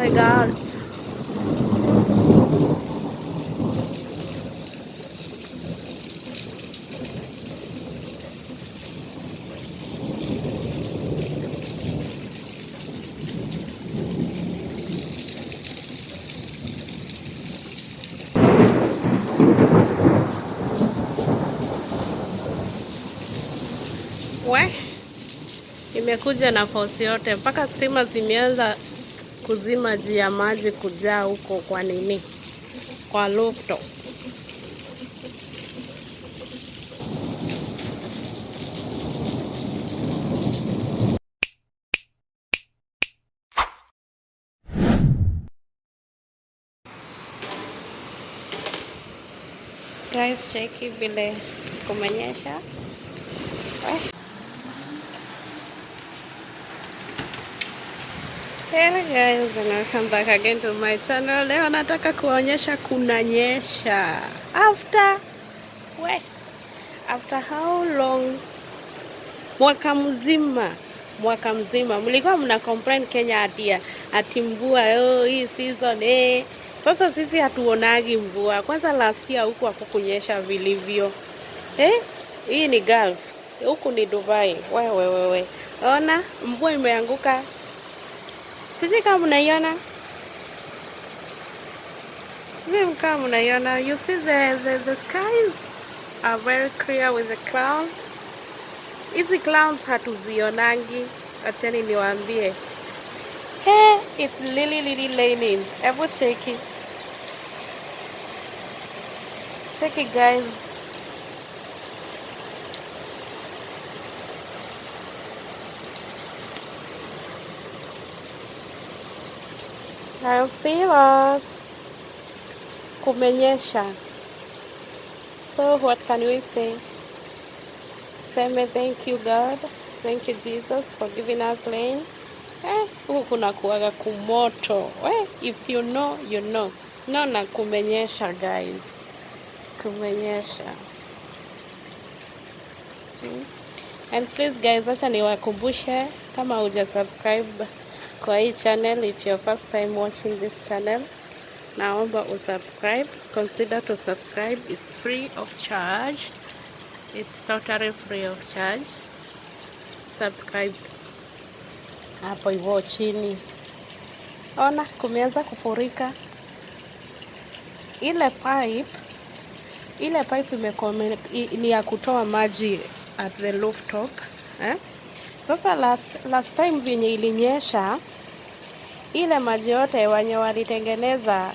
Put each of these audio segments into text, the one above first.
my God. We, imekuja na force yote mpaka stima zimeanza kuzima juu ya maji kujaa huko kwa nini? Kwa rooftop. Guys, cheki vile kumenyesha. Hello guys, and welcome back again to my channel. Leo nataka kuonyesha kunanyesha. After how long? Mwaka mzima. Mlikuwa mna complain Kenya ati mvua hii season Sasa sisi hatuonagi mvua. Kwanza last year huku hakukunyesha vilivyo. Hii ni Gulf. Huku ni Dubai. We. Ona mvua imeanguka. Sijui kama mnaiona. You see the skies are very clear with the clouds. Hizi clouds hatuzionangi. Acheni niwaambie. It's really raining. Hebu cheki. Cheki guys. I feel it. Kumenyesha. So what can we say? Say thank you God. Thank you Jesus for giving us rain. Huku kuna kuwaga kumoto. If you know, you know. Naona kumenyesha guys. Kumenyesha. And please guys, acha niwakumbushe kama huja subscribe kwa hii channel. If you're first time watching this channel, naomba usubscribe. Consider to subscribe. It's free of charge. It's totally free of charge. Subscribe hapo hivyo chini. Ona kumeanza kufurika. Ile pipe ni ya kutoa maji at the rooftop. Sasa last time venye ilinyesha, ile maji yote wenye walitengeneza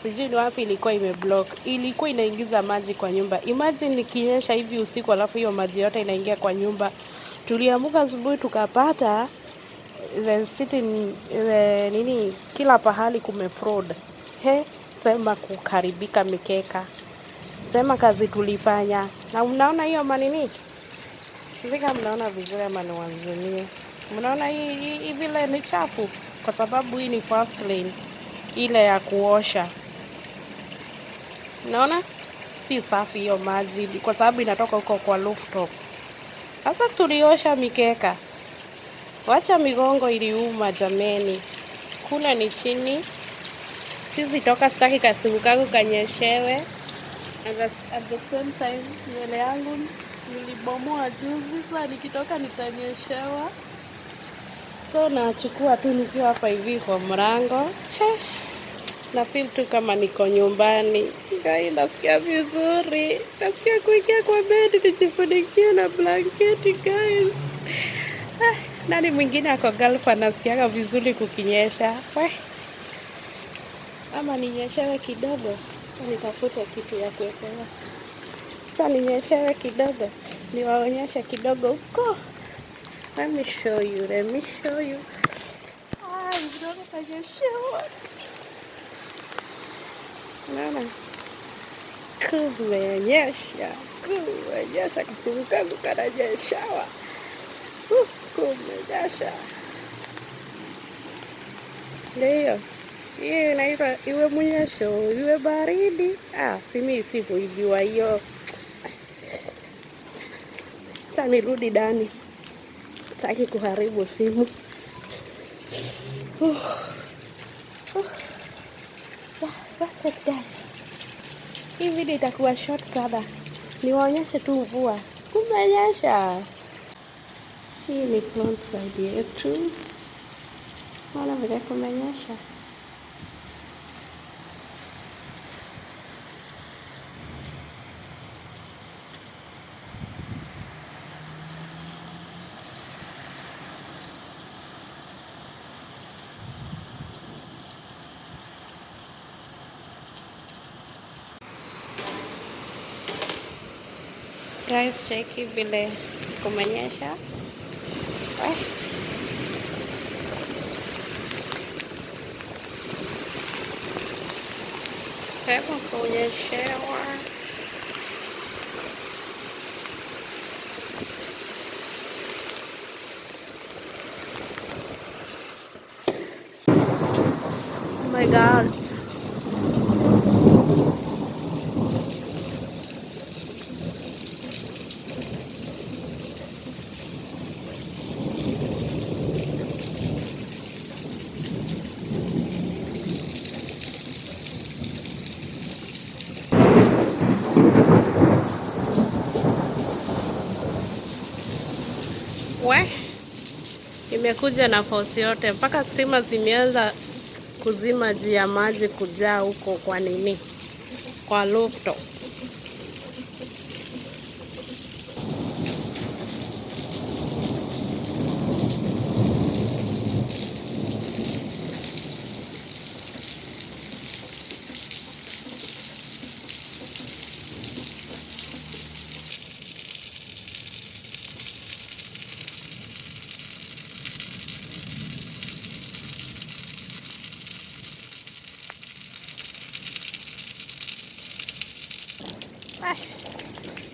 sijui ni wapi ilikuwa imeblock. Ilikuwa inaingiza maji kwa nyumba. Imagine ikinyesha hivi usiku alafu hiyo maji yote inaingia kwa nyumba. Tuliamuka asubuhi tukapata kila pahali kumefraud. Sema kukaribika mikeka. Sema kazi tulifanya. Na mnaona hiyo manini? Sisi kama mnaona vizuri ama niwazunie. Mnaona hii vile ni chafu kwa sababu hii ni first lane ile ya kuosha. Unaona? Si safi hiyo maji kwa sababu inatoka huko kwa rooftop. Sasa tuliosha mikeka. Wacha migongo iliuma jameni. Kule ni chini. Sisi toka sitaki kasimu kangu kanyeshewe. At the same time nywele yangu nilibomoa juzi. Sasa nikitoka nitanyeshewa. So nachukua tu nikiwa hapa hivi kwa mlango. Na feel tu kama niko nyumbani. Guys, nasikia vizuri. Nasikia kuingia kwa bed nijifunikie na blanketi guys. Nani mwingine ako Gulf anasikiaga vizuri kukinyesha? Ama ninyeshewe kidogo. Sasa nitafute kitu ya kuwekea. Sasa ninyeshewe kidogo. Niwaonyeshe kidogo huko. Let me show you. Unaona kanyeshewa. Unaona? Kumenyesha kasimu kangu kananyeshawa. Kumenyesha. Ndio. Hiyo inaitwa iwe mnyesho, iwe baridi. Simi sivyoibiwa hiyo. Sasa nirudi ndani. Sitaki kuharibu simu. Yeah, that's it guys. Hii video itakuwa short sana. Niwaonyeshe tu mvua. Kumenyesha. Hii ni front side yetu. Naona vile kumenyesha. Guys, cheki vile kumenyesha. Sema kunyeshewa. Oh my God. We, imekuja na force yote mpaka stima zimeanza kuzima juu ya maji kujaa huko kwa nini? Kwa rooftop.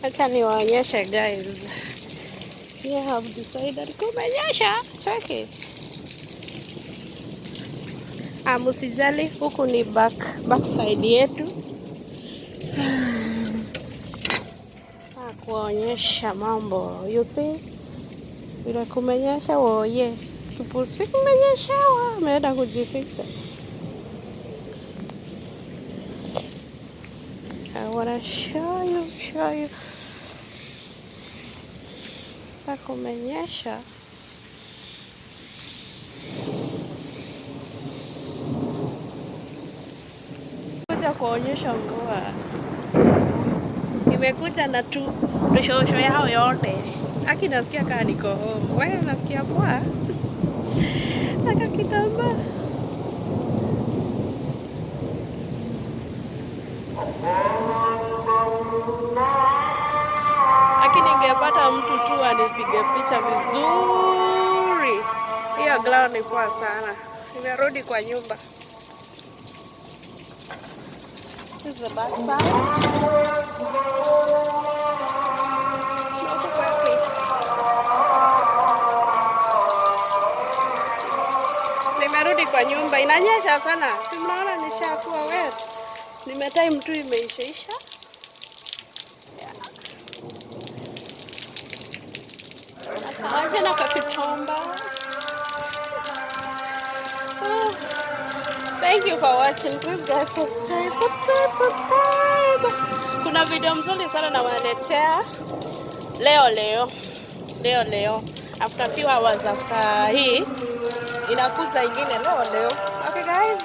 Acha niwaonyeshe guys. We have decided kumenyesha. Cheki. Msijali, huku ni back side yetu. Kuonyesha mambo. You see? Bila kumenyesha woye. Tupusi kumenyesha wa. Ameenda kujificha. I wanna show you. Kumenyesha. Kuja kuonyesha mvua. Nimekuja na tu shosho yao yote. Aki nasikia kaa niko home. Wewe nasikia poa? Naka kitamba. Ningepata mtu tu anipige picha vizuri. Hiyo glao ni poa sana. Nimerudi kwa nyumba. This is the back side. Nimerudi kwa nyumba. Inanyesha sana. Si mnaona nishakuwa wet. Nimetime tu imeisha. Aje na kakitomba. Thank you for watching. Please guys, subscribe. Kuna video mzuri sana na waletea leo. After few hours after hii inakuza ingine leo. Okay guys.